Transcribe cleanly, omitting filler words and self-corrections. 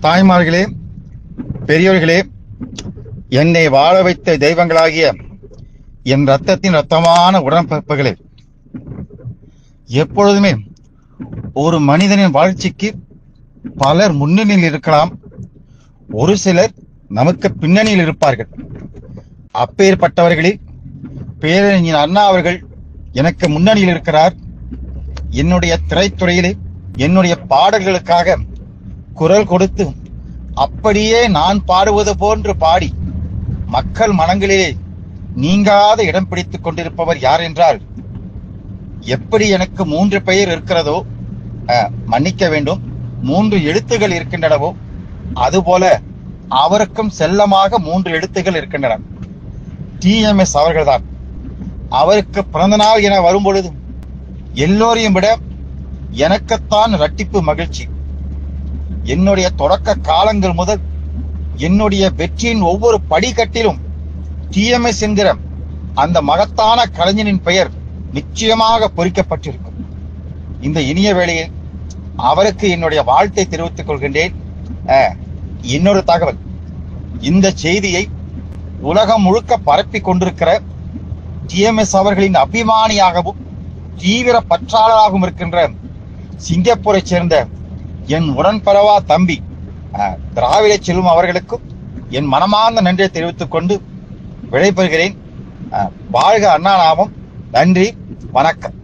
தாய்மார்களே, பெரியோர்களே, என்னை வாழ வைத்த தெய்வங்களாகிய என் ரத்தத்தின் ரத்தமான உடன்பிறப்புகளே, எப்பொழுதுமே ஒரு மனிதனின் வளர்ச்சிக்கு பலர் முன்னணியில் இருக்கலாம், ஒரு சிலர் நமக்கு பின்னணியில் இருப்பார்கள். அப்பேற்பட்டவர்களில் பேரறிஞர் அண்ணா அவர்கள் எனக்கு முன்னணியில் இருக்கிறார். என்னுடைய திரைத்துறையிலே என்னுடைய பாடல்களுக்காக குரல் கொடுத்து அப்படியே நான் பாடுவது போன்று பாடி மக்கள் மனங்களிலே நீங்காத இடம் பிடித்துக் கொண்டிருப்பவர் யார் என்றால், எப்படி எனக்கு 3 பெயர் இருக்கிறதோ, மன்னிக்க வேண்டும், 3 எழுத்துகள் இருக்கின்றனவோ, அதுபோல அவருக்கும் செல்லமாக 3 எழுத்துகள் இருக்கின்றன. TMS அவர்கள்தான். அவருக்கு பிறந்த நாள் என வரும்பொழுது எல்லோரையும் விட எனக்குத்தான் இரட்டிப்பு மகிழ்ச்சி. என்னுடைய தொடக்க காலங்கள் முதல் என்னுடைய வெற்றியின் ஒவ்வொரு படிக்கட்டிலும் TMS என்கிற அந்த மகத்தான கலைஞனின் பெயர் நிச்சயமாக பொறிக்கப்பட்டிருக்கும். இந்த இனிய வேளையில் அவருக்கு என்னுடைய வாழ்த்தை தெரிவித்துக் கொள்கின்றேன். இன்னொரு தகவல், இந்த செய்தியை உலகம் முழுக்க பரப்பி கொண்டிருக்கிற TMS அவர்களின் அபிமானியாகவும் தீவிர பற்றாளராகவும் இருக்கின்ற சிங்கப்பூரை சேர்ந்த என் உடன்பரவா தம்பி திராவிட செல்வம் அவர்களுக்கும் என் மனமார்ந்த நன்றியை தெரிவித்துக் கொண்டு விடைபெறுகிறேன். வாழ்க அண்ணா நாமம். நன்றி, வணக்கம்.